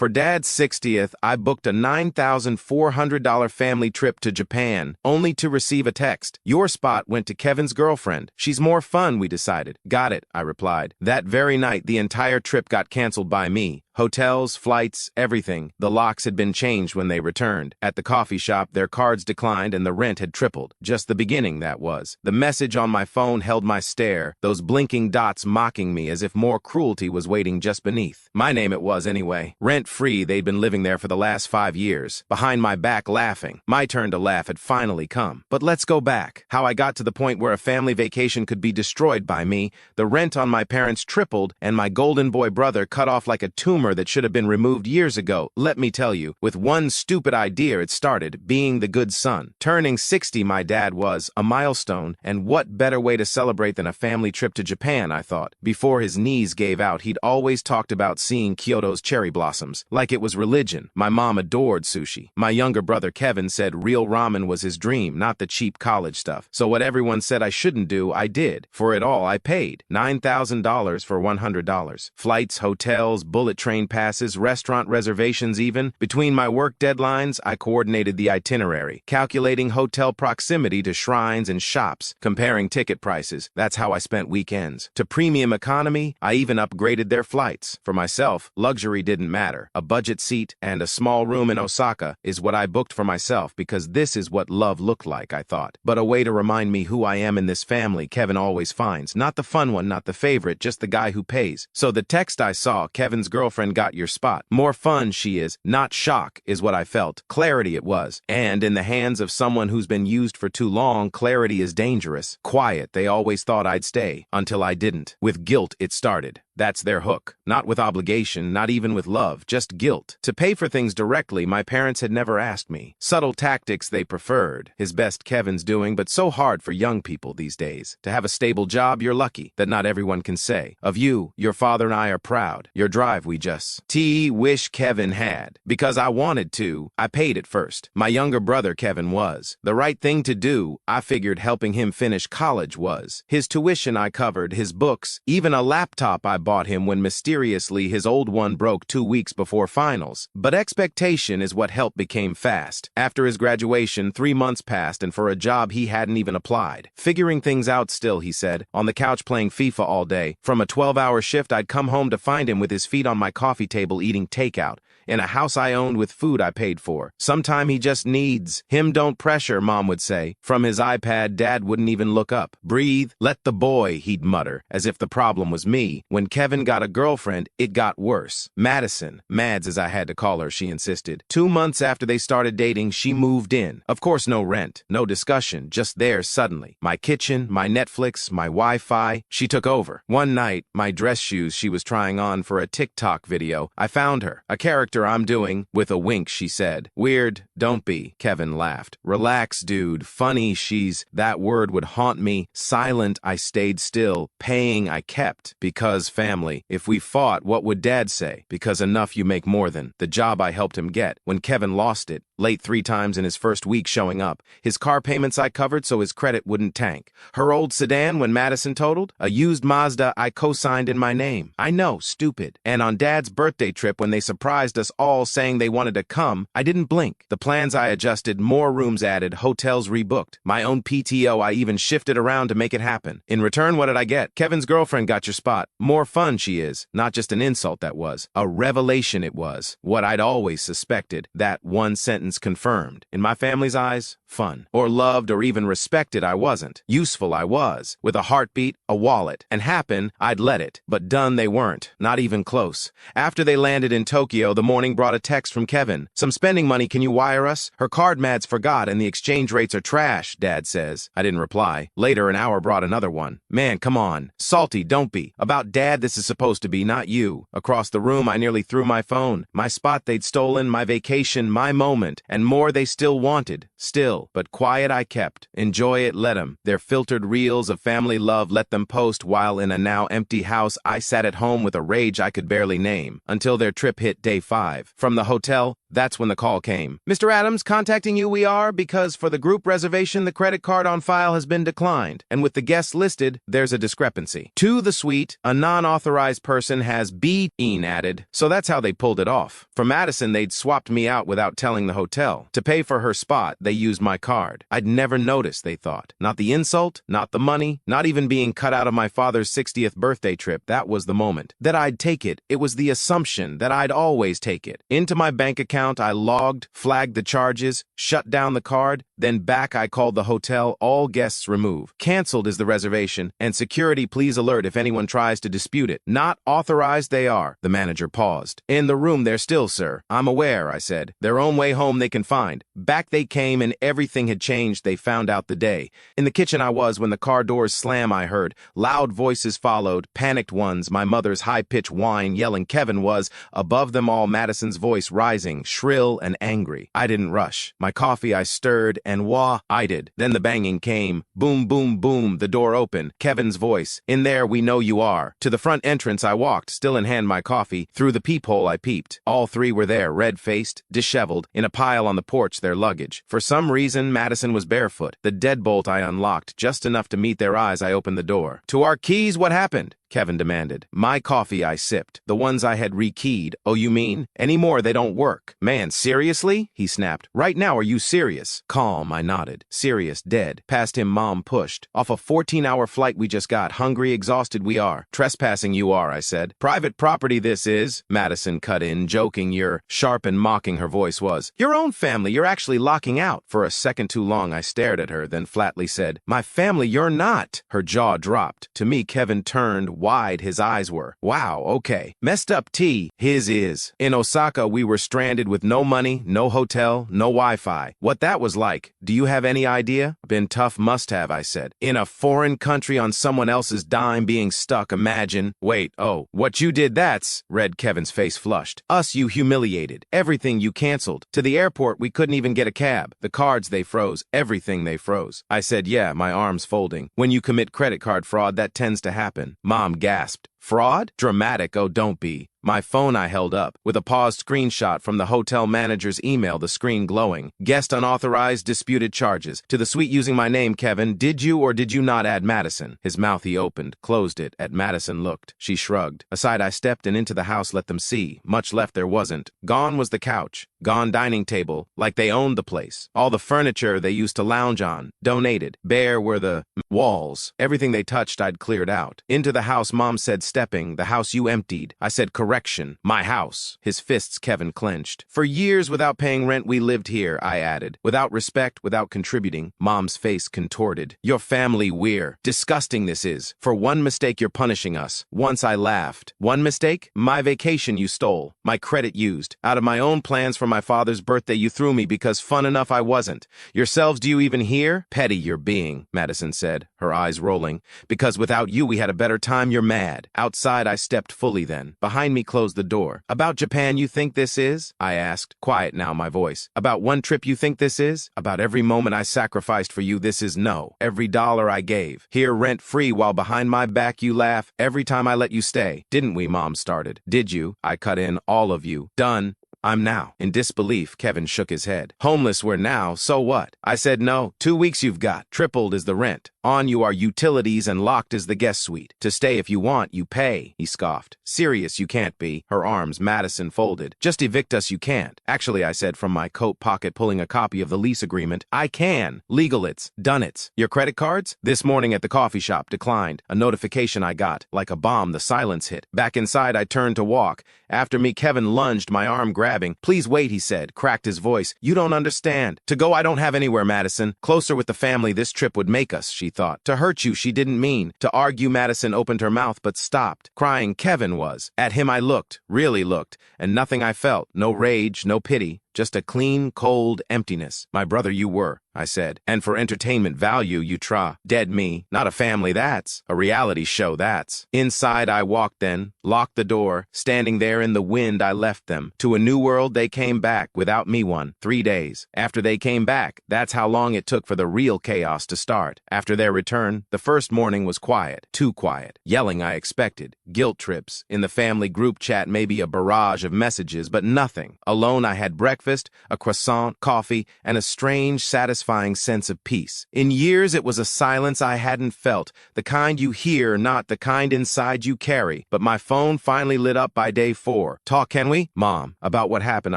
For Dad's 60th, I booked a $9,400 family trip to Japan, only to receive a text. Your spot went to Kevin's girlfriend. She's more fun, we decided. Got it, I replied. That very night, the entire trip got canceled by me. Hotels, flights, everything. The locks had been changed when they returned. At the coffee shop, their cards declined and the rent had tripled. Just the beginning, that was. The message on my phone held my stare, those blinking dots mocking me as if more cruelty was waiting just beneath. My name it was anyway. Rent-free, they'd been living there for the last 5 years. Behind my back, laughing. My turn to laugh had finally come. But let's go back. How I got to the point where a family vacation could be destroyed by me, the rent on my parents tripled, and my golden boy brother cut off like a tumor that should have been removed years ago. Let me tell you, with one stupid idea it started, being the good son. Turning 60, my dad was, a milestone, and what better way to celebrate than a family trip to Japan, I thought. Before his knees gave out, he'd always talked about seeing Kyoto's cherry blossoms, like it was religion. My mom adored sushi. My younger brother Kevin said real ramen was his dream, not the cheap college stuff. So what everyone said I shouldn't do, I did. For it all, I paid. $9,000 for $100. Flights, hotels, bullet train passes, restaurant reservations even. Between my work deadlines, I coordinated the itinerary, calculating hotel proximity to shrines and shops, comparing ticket prices. That's how I spent weekends. To premium economy, I even upgraded their flights. For myself, luxury didn't matter. A budget seat and a small room in Osaka is what I booked for myself because this is what love looked like, I thought. But a way to remind me who I am in this family Kevin always finds. Not the fun one, not the favorite, just the guy who pays. So the text I saw, Kevin's girlfriend got your spot. More fun she is, not shock, is what I felt. Clarity it was. And in the hands of someone who's been used for too long, clarity is dangerous. Quiet, they always thought I'd stay, until I didn't. With guilt, it started. That's their hook. Not with obligation, not even with love, just guilt. To pay for things directly, my parents had never asked me. Subtle tactics they preferred. His best Kevin's doing, but so hard for young people these days. To have a stable job, you're lucky. That not everyone can say. Of you, your father and I are proud. Your drive we just wish Kevin had. Because I wanted to, I paid it first. My younger brother Kevin was. The right thing to do, I figured helping him finish college was. His tuition I covered, his books, even a laptop I bought him when mysteriously his old one broke 2 weeks before finals. But expectation is what help became fast. After his graduation, 3 months passed and for a job he hadn't even applied. Figuring things out still, he said, on the couch playing FIFA all day. From a 12-hour shift, I'd come home to find him with his feet on my coffee table eating takeout. In a house I owned with food I paid for. Sometime he just needs. Him don't pressure, Mom would say. From his iPad, Dad wouldn't even look up. Breathe, let the boy, he'd mutter, as if the problem was me. When Kevin got a girlfriend, it got worse. Madison, Mads as I had to call her, she insisted. 2 months after they started dating, she moved in. Of course, no rent, no discussion, just there suddenly. My kitchen, my Netflix, my Wi-Fi, she took over. One night, my dress shoes she was trying on for a TikTok video, I found her. A character I'm doing. With a wink, she said. Weird, don't be. Kevin laughed. Relax, dude. Funny, she's. That word would haunt me. Silent, I stayed still. Paying, I kept. Because family. If we fought, what would Dad say? Because enough you make more than. The job I helped him get. When Kevin lost it, late 3 times in his first week showing up. His car payments I covered so his credit wouldn't tank. Her old sedan when Madison totaled. A used Mazda I co-signed in my name. I know, stupid. And on Dad's birthday trip when they surprised us all saying they wanted to come, I didn't blink. The plans I adjusted, more rooms added, hotels rebooked. My own PTO I even shifted around to make it happen. In return, what did I get? Kevin's girlfriend got your spot. More fun she is. Not just an insult that was. A revelation it was. What I'd always suspected. That one sentence confirmed. In my family's eyes, fun. Or loved or even respected I wasn't. Useful I was. With a heartbeat, a wallet. And happen, I'd let it. But done they weren't. Not even close. After they landed in Tokyo, the morning brought a text from Kevin. Some spending money, can you wire us? Her card Mads forgot and the exchange rates are trash, Dad says. I didn't reply. Later, an hour brought another one. Man, come on. Salty, don't be. About Dad this is supposed to be, not you. Across the room, I nearly threw my phone. My spot they'd stolen, my vacation, my moment. And more they still wanted. Still. But quiet I kept. Enjoy it, let 'em. Their filtered reels of family love let them post while in a now empty house I sat at home with a rage I could barely name. Until their trip hit day 5. From the hotel, That's when the call came. Mr. Adams, contacting you we are because for the group reservation, the credit card on file has been declined. And with the guests listed, there's a discrepancy. To the suite, a non-authorized person has been added. So that's how they pulled it off. For Madison, they'd swapped me out without telling the hotel. To pay for her spot, they used my card. I'd never noticed, they thought. Not the insult, not the money, not even being cut out of my father's 60th birthday trip. That was the moment. That I'd take it. It was the assumption that I'd always take it. Into my bank account, I logged, flagged the charges, shut down the card, then back I called the hotel, all guests remove. Canceled is the reservation, and security please alert if anyone tries to dispute it. Not authorized they are. The manager paused. In the room they're still, sir. I'm aware, I said. Their own way home they can find. Back they came and everything had changed, they found out the day. In the kitchen I was when the car doors slam I heard. Loud voices followed, panicked ones, my mother's high-pitched whine yelling Kevin was, above them all Madison's voice rising, shrill and angry. I didn't rush. My coffee I stirred and I did. Then the banging came. Boom, boom, boom, the door opened. Kevin's voice. In there we know you are. To the front entrance I walked, still in hand my coffee. Through the peephole I peeped. All three were there, red-faced, disheveled, in a pile on the porch, their luggage. For some reason, Madison was barefoot. The deadbolt I unlocked, just enough to meet their eyes I opened the door. To our keys, what happened? Kevin demanded. My coffee I sipped. The ones I had rekeyed. Oh, you mean? Any more they don't work. Man, seriously? He snapped. Right now, are you serious? Calm, I nodded. Serious, dead. Past him, Mom pushed. Off a 14-hour flight we just got. Hungry, exhausted we are. Trespassing you are, I said. Private property this is. Madison cut in, joking. You're sharp and mocking her voice was. Your own family, you're actually locking out. For a second too long, I stared at her, then flatly said, my family, you're not. Her jaw dropped. To me, Kevin turned wide his eyes were. Wow, okay. Messed up tea, his is. In Osaka, we were stranded with no money, no hotel, no Wi-Fi. What that was like, do you have any idea? Been tough, must have, I said. In a foreign country on someone else's dime being stuck, imagine. Wait, oh, what you did that's, red Kevin's face flushed. Us you humiliated. Everything you canceled. To the airport, we couldn't even get a cab. The cards they froze. Everything they froze. I said, yeah, my arms folding. When you commit credit card fraud, that tends to happen. Mom gasped. Fraud? Dramatic, oh don't be. My phone I held up, with a paused screenshot from the hotel manager's email, the screen glowing. Guest unauthorized, disputed charges. To the suite using my name, Kevin, did you or did you not add Madison? His mouth he opened, closed it. At Madison looked. She shrugged. Aside I stepped and into the house let them see. Much left there wasn't. Gone was the couch. Gone dining table, like they owned the place. All the furniture they used to lounge on, donated. Bare were the walls. Everything they touched I'd cleared out. Into the house, Mom said, stepping. The house you emptied. I said, correction. My house. His fists Kevin clenched. For years without paying rent we lived here, I added. Without respect, without contributing. Mom's face contorted. Your family we're. Disgusting this is. For one mistake you're punishing us. Once I laughed. One mistake? My vacation you stole. My credit used. Out of my own plans for my father's birthday you threw me because fun enough I wasn't. Yourselves do you even hear? Petty you're being, Madison said, her eyes rolling. Because without you we had a better time, you're mad. Outside I stepped fully then. Behind me closed the door. About Japan you think this is? I asked. Quiet now, my voice. About one trip you think this is? About every moment I sacrificed for you this is no. Every dollar I gave. Here rent-free while behind my back you laugh. Every time I let you stay. Didn't we, Mom started. Did you? I cut in. All of you. Done. I'm now. In disbelief, Kevin shook his head. Homeless we're now, so what? I said no. 2 weeks you've got. Tripled is the rent. On you are utilities and locked is the guest suite. To stay if you want, you pay, he scoffed. Serious you can't be. Her arms, Madison, folded. Just evict us you can't. Actually, I said from my coat pocket pulling a copy of the lease agreement, I can. Legal it's. Done it's. Your credit cards? This morning at the coffee shop, declined. A notification I got. Like a bomb, the silence hit. Back inside, I turned to walk. After me, Kevin lunged, my arm grabbing. Please wait, he said, cracked his voice. You don't understand. To go I don't have anywhere, Madison. Closer with the family this trip would make us, she thought. To hurt you she didn't mean. To argue, Madison opened her mouth but stopped. Crying Kevin was. At him I looked, really looked, and nothing I felt. No rage, no pity. Just a clean, cold emptiness. My brother you were, I said. And for entertainment value you try. Dead me. Not a family that's. A reality show that's. Inside I walked then, locked the door. Standing there in the wind I left them. To a new world they came back without me 3 days. After they came back, that's how long it took for the real chaos to start. After their return, the first morning was quiet. Too quiet. Yelling I expected. Guilt trips. In the family group chat maybe a barrage of messages, but nothing. Alone I had breakfast breakfast, a croissant, coffee, and a strange, satisfying sense of peace. In years, it was a silence I hadn't felt, the kind you hear, not the kind inside you carry. But my phone finally lit up by day 4. Talk, can we? Mom, about what happened,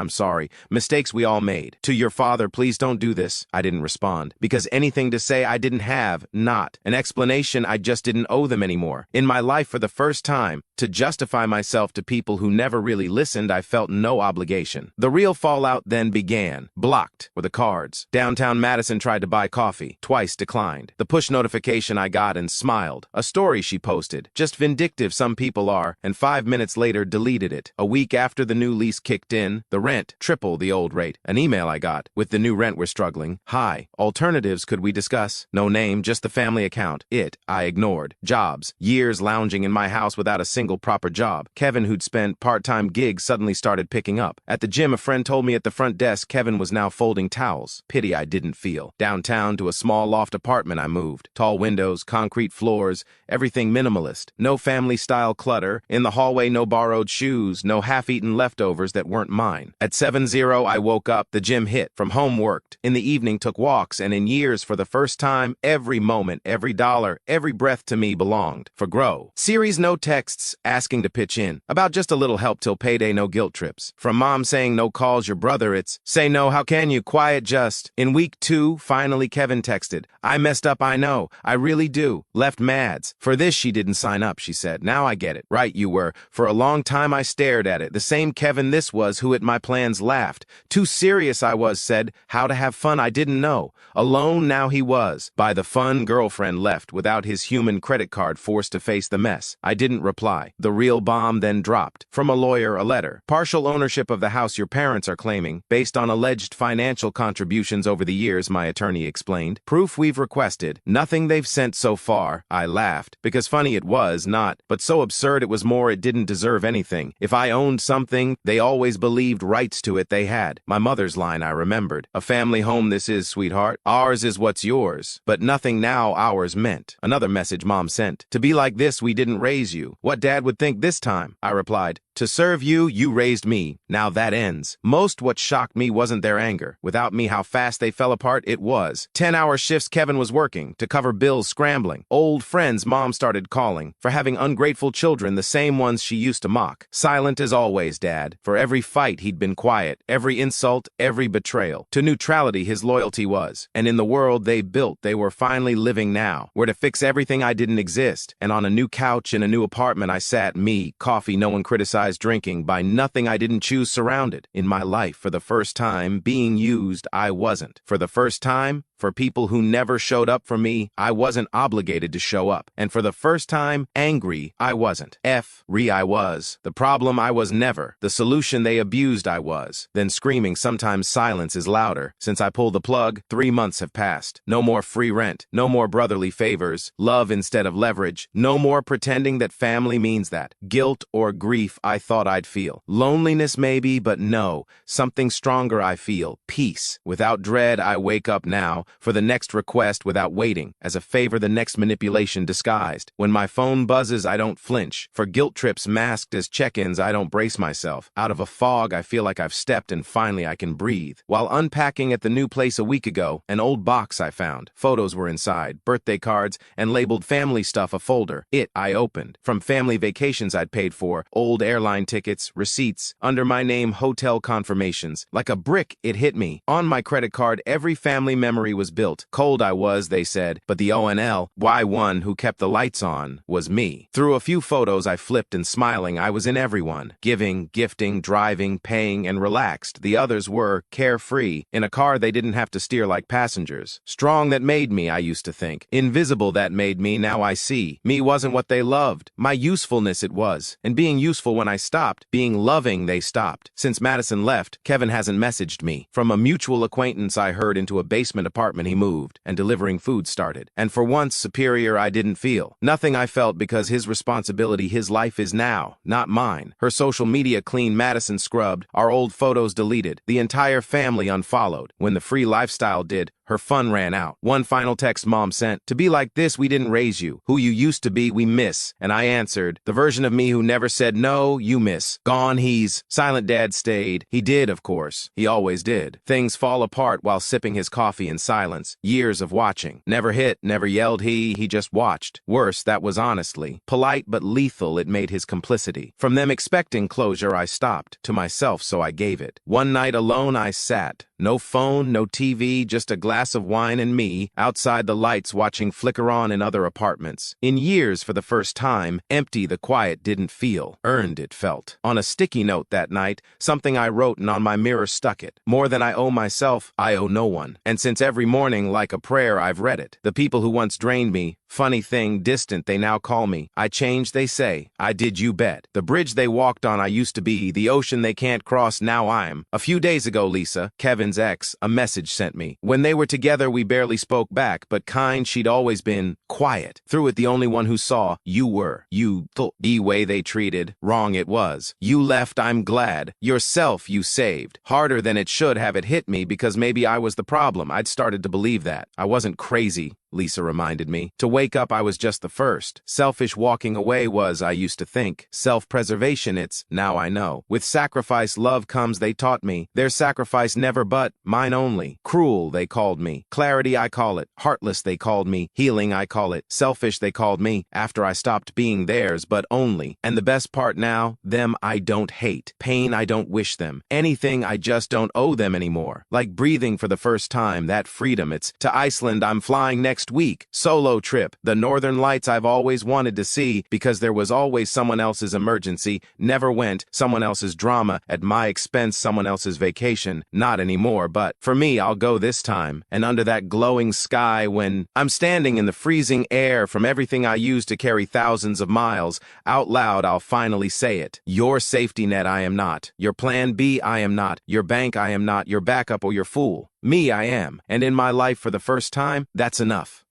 I'm sorry. Mistakes we all made. To your father, please don't do this. I didn't respond, because anything to say I didn't have, not an explanation. I just didn't owe them anymore. In my life, for the first time, to justify myself to people who never really listened, I felt no obligation. The real fallout then began. Blocked were the cards. Downtown Madison tried to buy coffee. Twice declined. The push notification I got and smiled. A story she posted. Just vindictive some people are, and 5 minutes later deleted it. A week after the new lease kicked in, the rent, triple the old rate. An email I got. With the new rent we're struggling. Hi. Alternatives could we discuss? No name, just the family account. I ignored. Jobs. Years lounging in my house without a single proper job. Kevin, who'd spent part-time gigs, suddenly started picking up. At the gym, a friend told me at the front desk Kevin was now folding towels. Pity I didn't feel. Downtown to a small loft apartment I moved. Tall windows, concrete floors, everything minimalist. No family-style clutter. In the hallway, no borrowed shoes, no half-eaten leftovers that weren't mine. At 7:0, I woke up, the gym hit, from home worked. In the evening, took walks, and in years, for the first time, every moment, every dollar, every breath to me belonged. For Grow series, no texts asking to pitch in. About just a little help till payday, no guilt trips. From mom saying no calls your brother, it's say no, how can you, quiet just. In week 2, finally Kevin texted. I messed up, I know. I really do. Left mads. For this she didn't sign up, she said. Now I get it. Right you were. For a long time I stared at it. The same Kevin this was who at my plans laughed. Too serious I was, said. How to have fun I didn't know. Alone now he was. By the fun, girlfriend left without his human credit card, forced to face the mess. I didn't reply. The real bomb then dropped. From a lawyer, a letter. Partial ownership of the house your parents are claiming, based on alleged financial contributions over the years, my attorney explained. Proof we've requested. Nothing they've sent so far. I laughed. Because funny it was, not, but so absurd it was more it didn't deserve anything. If I owned something, they always believed rights to it they had. My mother's line I remembered. A family home this is, sweetheart. Ours is what's yours. But nothing now ours meant. Another message mom sent. To be like this, we didn't raise you. What dad would think this time? I replied. To serve you, you raised me. Now that ends. Most what shocked me wasn't their anger. Without me, how fast they fell apart, it was. 10-hour shifts Kevin was working, to cover bills scrambling. Old friends mom started calling, for having ungrateful children, the same ones she used to mock. Silent as always, dad. For every fight he'd been quiet, every insult, every betrayal. To neutrality his loyalty was. And in the world they built, they were finally living now. Where to fix everything I didn't exist. And on a new couch in a new apartment I sat, me, coffee no one criticized, drinking, by nothing I didn't choose, surrounded. In my life, for the first time, being used, I wasn't. For the first time, for people who never showed up for me, I wasn't obligated to show up. And for the first time, angry, I wasn't. I was. The problem, I was never. The solution, they abused, I was. Then screaming, sometimes silence is louder. Since I pulled the plug, 3 months have passed. No more free rent. No more brotherly favors. Love instead of leverage. No more pretending that family means that. Guilt or grief I thought I'd feel. Loneliness maybe, but no. Something stronger I feel. Peace. Without dread, I wake up now. For the next request without waiting. As a favor, the next manipulation disguised. When my phone buzzes, I don't flinch. For guilt trips masked as check-ins, I don't brace myself. Out of a fog, I feel like I've stepped and finally I can breathe. While unpacking at the new place a week ago, an old box I found. Photos were inside, birthday cards, and labeled family stuff, a folder. I opened. From family vacations I'd paid for, old airline tickets, receipts, under my name hotel confirmations. Like a brick, it hit me. On my credit card, every family memory was built. Cold I was, they said, but the ONL, Y1 who kept the lights on, was me. Through a few photos I flipped and smiling, I was in everyone. Giving, gifting, driving, paying, and relaxed. The others were carefree. In a car they didn't have to steer like passengers. Strong that made me, I used to think. Invisible that made me, now I see. Me wasn't what they loved. My usefulness it was. And being useful when I stopped, being loving they stopped. Since Madison left, Kevin hasn't messaged me. From a mutual acquaintance I heard into a basement apartment he moved, and delivering food started. And for once, superior I didn't feel. Nothing I felt because his responsibility, his life is now, not mine. Her social media clean, Madison scrubbed, our old photos deleted, the entire family unfollowed. When the free lifestyle did, Her fun ran out. One final text Mom sent, "To be like this, we didn't raise you. Who you used to be, we miss." And I answered, "The version of me who never said no, you miss. Gone, he's..." Silent Dad stayed. He did, of course. He always did. Things fall apart while sipping his coffee in silence. Years of watching. Never hit, never yelled he just watched. Worse, that was honestly. Polite but lethal, it made his complicity. From them expecting closure, I stopped. To myself, so I gave it. One night alone, I sat. No phone, no TV, just a glass of wine and me, outside the lights watching flicker on in other apartments. In years, for the first time, empty the quiet didn't feel. Earned it felt. On a sticky note that night, something I wrote and on my mirror stuck it. More than I owe myself, I owe no one. And since every morning, like a prayer, I've read it. The people who once drained me, funny thing, distant, they now call me. I changed, they say. I did, you bet. The bridge they walked on I used to be, the ocean they can't cross, now I'm. A few days ago, Lisa, Kevin's ex, a message sent me. When they were together, we barely spoke back, but kind, she'd always been quiet. Through it, the only one who saw, you were. You, the way they treated, wrong it was. You left, I'm glad. Yourself you saved. Harder than it should have it hit me because maybe I was the problem. I'd started to believe that. I wasn't crazy, Lisa reminded me. To wake up, I was just the first. Selfish walking away was, I used to think. Self-preservation, it's, now I know. With sacrifice, love comes, they taught me. Their sacrifice never but, mine only. Cruel, they called me. Clarity, I call it. Heartless, they called me. Healing, I call it. Selfish, they called me. After I stopped being theirs, but only. And the best part now, them I don't hate. Pain, I don't wish them. Anything, I just don't owe them anymore. Like breathing for the first time, that freedom, it's, to Iceland, I'm flying next week. Solo trip. The northern lights I've always wanted to see because there was always someone else's emergency. Never went. Someone else's drama. At my expense, someone else's vacation. Not anymore, but for me, I'll go this time. And under that glowing sky when I'm standing in the freezing air from everything I used to carry thousands of miles, out loud, I'll finally say it. Your safety net, I am not. Your plan B, I am not. Your bank, I am not. Your backup or your fool. Me, I am. And in my life for the first time, that's enough.